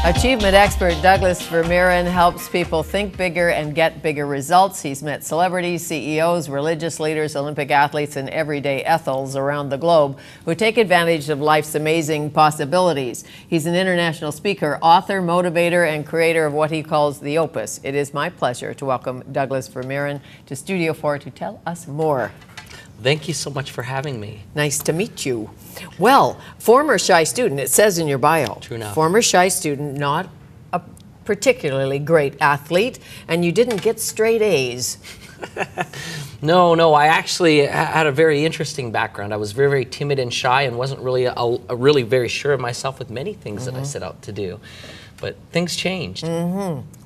Achievement expert Douglas Vermeeren helps people think bigger and get bigger results. He's met celebrities, CEOs, religious leaders, Olympic athletes, and everyday ethels around the globe who take advantage of life's amazing possibilities. He's an international speaker, author, motivator, and creator of what he calls the Opus. It is my pleasure to welcome Douglas Vermeeren to Studio 4 to tell us more. Thank you so much for having me. Nice to meet you. Well, former shy student, it says in your bio. True enough. Former shy student, not a particularly great athlete, and you didn't get straight A's. No, I actually had a very interesting background. I was very, very timid and shy and wasn't really really very sure of myself with many things that I set out to do. But things changed.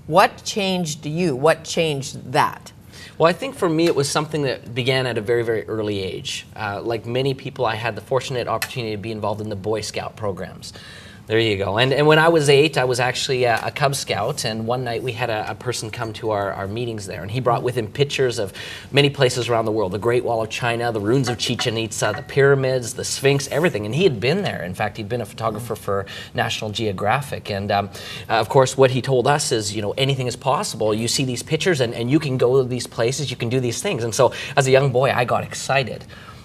What changed you? What changed that? Well, I think for me it was something that began at a very, very early age. Like many people, I had the fortunate opportunity to be involved in the Boy Scout programs. There you go. And when I was 8, I was actually a Cub Scout, and one night we had a person come to our meetings there, and he brought with him pictures of many places around the world, the Great Wall of China, the ruins of Chichen Itza, the pyramids, the Sphinx, everything. And he had been there. In fact, he'd been a photographer for National Geographic. And of course, what he told us is, you know, anything is possible. You see these pictures and you can go to these places, you can do these things. And so as a young boy, I got excited.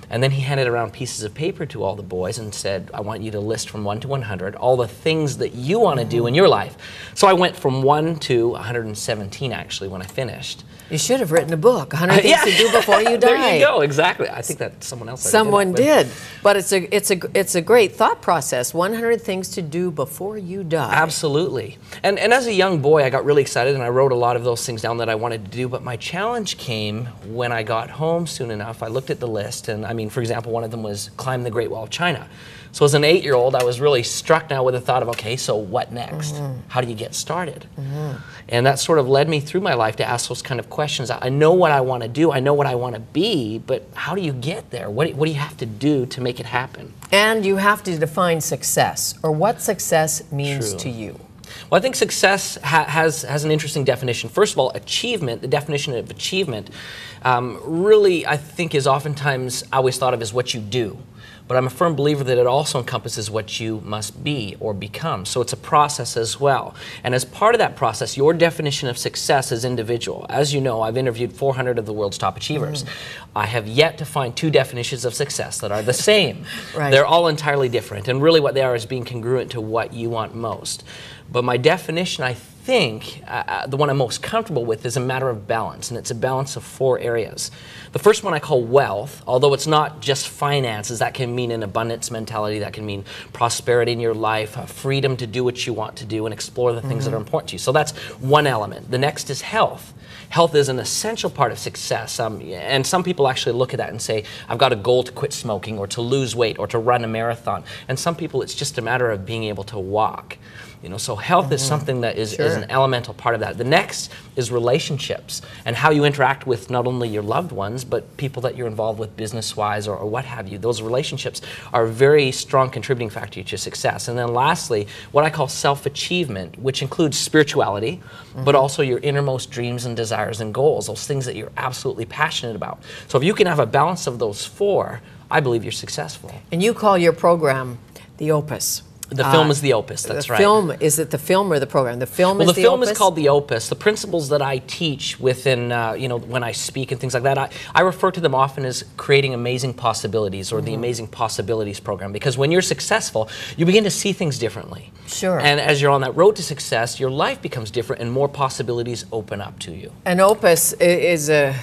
And then he handed around pieces of paper to all the boys and said, I want you to list from 1 to 100 all the things that you want to do in your life. So I went from 1 to 117 actually when I finished. You should have written a book, 100 Things to Do Before You Die. There you go, exactly. I think that someone else did. But it's a great thought process, 100 things to do before you die. Absolutely. And as a young boy, I got really excited and I wrote a lot of those things down that I wanted to do, but my challenge came when I got home soon enough. I looked at the list and I mean, for example, one of them was climb the Great Wall of China. So as an 8-year-old, I was really struck now with the thought of, okay, so what next? How do you get started? And that sort of led me through my life to ask those kind of questions. I know what I want to do, I know what I want to be, but how do you get there? What do you have to do to make it happen? And you have to define success, or what success means to you. Well, I think success has an interesting definition. First of all, achievement, the definition of achievement, really I think is oftentimes always thought of as what you do. But I'm a firm believer that it also encompasses what you must be or become. So it's a process as well. And as part of that process, your definition of success is individual. As you know, I've interviewed 400 of the world's top achievers. I have yet to find 2 definitions of success that are the same. They're all entirely different. And really what they are is being congruent to what you want most. But my definition, I think, the one I'm most comfortable with is a matter of balance, and it's a balance of 4 areas. The first one I call wealth, although it's not just finances. That can mean an abundance mentality, that can mean prosperity in your life, freedom to do what you want to do and explore the things that are important to you. So that's one element. The next is health. Health is an essential part of success, and some people actually look at that and say, I've got a goal to quit smoking or to lose weight or to run a marathon. And some people, it's just a matter of being able to walk. You know, so health is something that is an elemental part of that. The next is relationships and how you interact with not only your loved ones, but people that you're involved with business-wise or what have you. Those relationships are a very strong contributing factor to your success. And then lastly, what I call self-achievement, which includes spirituality, but also your innermost dreams and desires and goals, those things that you're absolutely passionate about. So if you can have a balance of those 4, I believe you're successful. And you call your program the Opus. The film is the Opus, that's right. Film, is it the film or the program? The film is the Opus? Well, the film is called the Opus. The principles that I teach within, you know, when I speak and things like that, I refer to them often as creating amazing possibilities or the Amazing Possibilities program. Because when you're successful, you begin to see things differently. And as you're on that road to success, your life becomes different and more possibilities open up to you. An Opus is a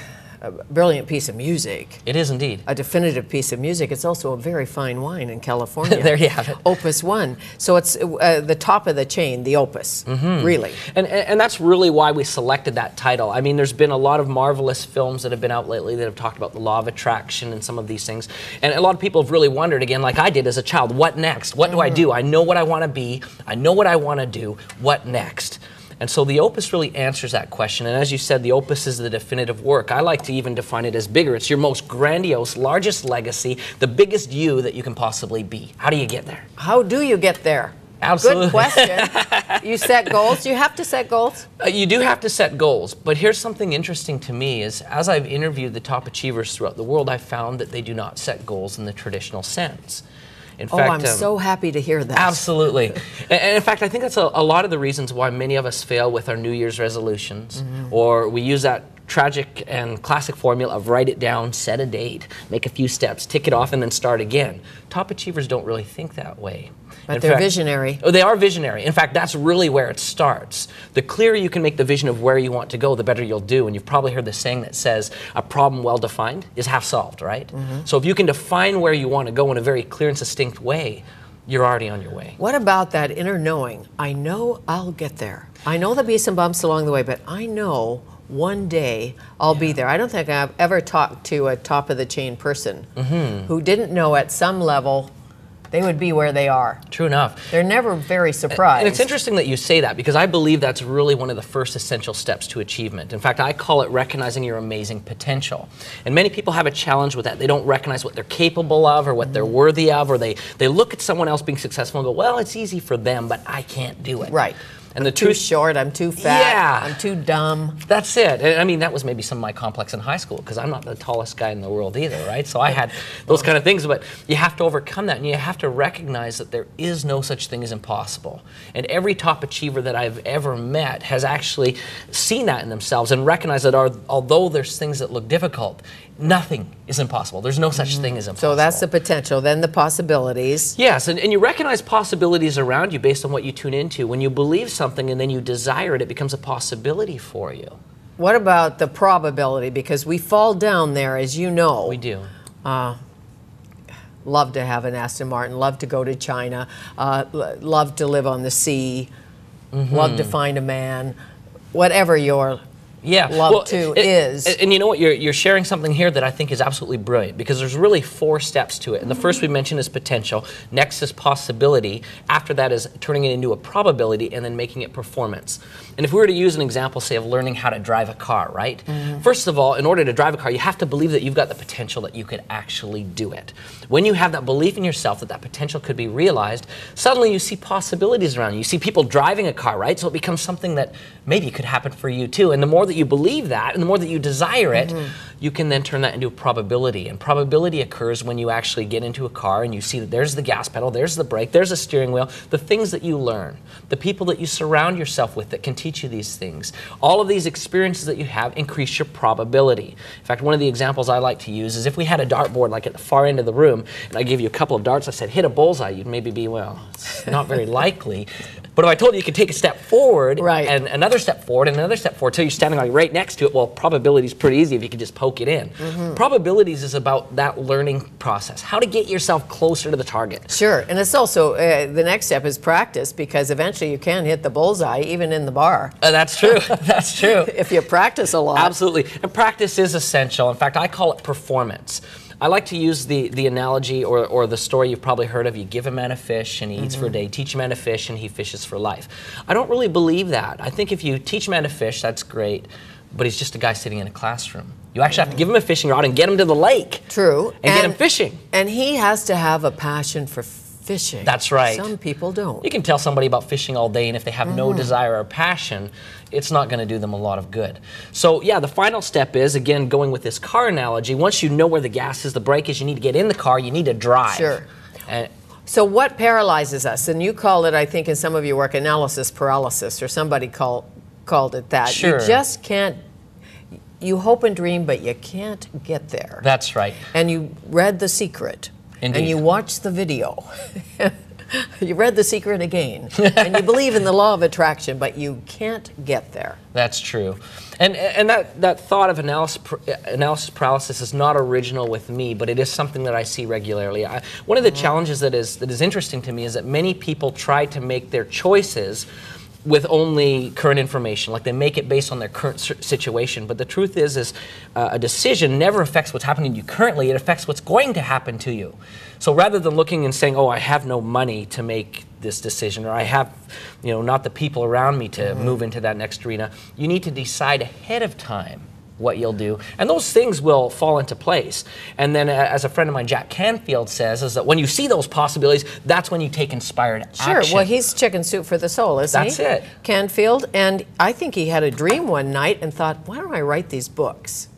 brilliant piece of music. It is indeed. A definitive piece of music. It's also a very fine wine in California. There you have it. Opus 1. So it's the top of the chain, the Opus, really. And that's really why we selected that title. I mean, there's been a lot of marvelous films that have been out lately that have talked about the law of attraction and some of these things. And a lot of people have really wondered, again, like I did as a child, what next? What do I do? I know what I want to be. I know what I want to do. What next? And so the Opus really answers that question. And as you said, the Opus is the definitive work. I like to even define it as bigger. It's your most grandiose, largest legacy, the biggest you that you can possibly be. How do you get there? How do you get there? Absolutely. Good question. You set goals? You have to set goals? You do have to set goals. But here's something interesting to me is as I've interviewed the top achievers throughout the world, I've found that they do not set goals in the traditional sense. In fact, I'm so happy to hear that. Absolutely. And in fact, I think that's a lot of the reasons why many of us fail with our New Year's resolutions, or we use that tragic and classic formula of write it down, set a date, make a few steps, tick it off, and then start again. Top achievers don't really think that way. But they're visionary. Oh, they are visionary. In fact, that's really where it starts. The clearer you can make the vision of where you want to go, the better you'll do. And you've probably heard the saying that says, a problem well defined is half solved, right? So if you can define where you want to go in a very clear and succinct way, you're already on your way. What about that inner knowing? I know I'll get there. I know there'll be some bumps along the way, but I know one day I'll be there. I don't think I've ever talked to a top of the chain person who didn't know at some level they would be where they are. True enough. They're never very surprised. And it's interesting that you say that, because I believe that's really one of the first essential steps to achievement. In fact, I call it recognizing your amazing potential. And many people have a challenge with that. They don't recognize what they're capable of or what they're worthy of, or they look at someone else being successful and go, well, it's easy for them, but I can't do it. Right. And I'm too short, I'm too fat, I'm too dumb. That's it. And I mean, that was maybe some of my complex in high school, because I'm not the tallest guy in the world either, right? So I had those kind of things, but you have to overcome that, and you have to recognize that there is no such thing as impossible. And every top achiever that I've ever met has actually seen that in themselves and recognized that although there's things that look difficult, nothing is impossible. There's no such thing as impossible. So that's the potential, then the possibilities. Yes, and you recognize possibilities around you based on what you tune into. When you believe something and then you desire it, it becomes a possibility for you. What about the probability? Because we fall down there, as you know. We do. Love to have an Aston Martin, love to go to China, love to live on the sea, love to find a man, whatever your is. And you know what, you're sharing something here that I think is absolutely brilliant, because there's really 4 steps to it. And the first we mentioned is potential, next is possibility, after that is turning it into a probability, and then making it performance. And if we were to use an example, say, of learning how to drive a car, right? First of all, in order to drive a car, you have to believe that you've got the potential that you could actually do it. When you have that belief in yourself that that potential could be realized, suddenly you see possibilities around you. You see people driving a car, right? So it becomes something that maybe could happen for you too. And the more that you believe that, and the more that you desire it, you can then turn that into a probability. And probability occurs when you actually get into a car and you see that there's the gas pedal, there's the brake, there's the steering wheel, the things that you learn, the people that you surround yourself with that can teach you these things. All of these experiences that you have increase your probability. In fact, one of the examples I like to use is if we had a dartboard like at the far end of the room, and I gave you a couple of darts, I said, hit a bullseye, you'd maybe be, well, it's not very likely. But if I told you can take a step forward, and another step forward, and another step forward, until you're standing like right next to it, well, probability is pretty easy if you can just poke it in. Probabilities is about that learning process, how to get yourself closer to the target. Sure, and it's also, the next step is practice, because eventually you can hit the bullseye, even in the bar. That's true, that's true. If you practice a lot. Absolutely, and practice is essential. In fact, I call it performance. I like to use the analogy or the story you've probably heard of. You give a man a fish and he eats for a day. Teach a man to fish and he fishes for life. I don't really believe that. I think if you teach a man to fish, that's great, but he's just a guy sitting in a classroom. You actually have to give him a fishing rod and get him to the lake. True. And get him fishing. And he has to have a passion for fishing. That's right. Some people don't. You can tell somebody about fishing all day, and if they have no desire or passion, it's not going to do them a lot of good. So yeah, the final step is, again, going with this car analogy, once you know where the gas is, the brake is, you need to get in the car, you need to drive. Sure. So what paralyzes us? And you call it, I think in some of your work, analysis paralysis, or somebody called it that. Sure. You just can't, you hope and dream, but you can't get there. That's right. And you read The Secret. Indeed. And you watched the video. You read The Secret again, and you believe in the law of attraction, but you can't get there. That's true. And that thought of analysis paralysis is not original with me, but it is something that I see regularly. One of the challenges that is interesting to me is that many people try to make their choices with only current information, like they make it based on their current situation. But the truth is a decision never affects what's happening to you currently, it affects what's going to happen to you. So rather than looking and saying, oh, I have no money to make this decision, or I have, not the people around me to move into that next arena, you need to decide ahead of time what you'll do, and those things will fall into place. And then, as a friend of mine, Jack Canfield, says, is that when you see those possibilities, that's when you take inspired action. Sure, well, he's chicken soup for the soul, isn't he? That's it. Canfield, and I think he had a dream one night and thought, why don't I write these books?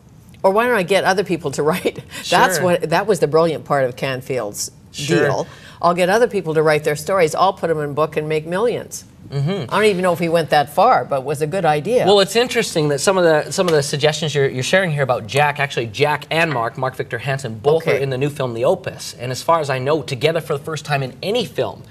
Or why don't I get other people to write? Sure. That was the brilliant part of Canfield's deal. I'll get other people to write their stories. I'll put them in a book and make millions. I don't even know if he went that far, but it was a good idea. Well, it's interesting that some of the suggestions you're sharing here about Jack, actually Jack and Mark Victor Hansen, both are in the new film The Opus. And as far as I know, together for the first time in any film.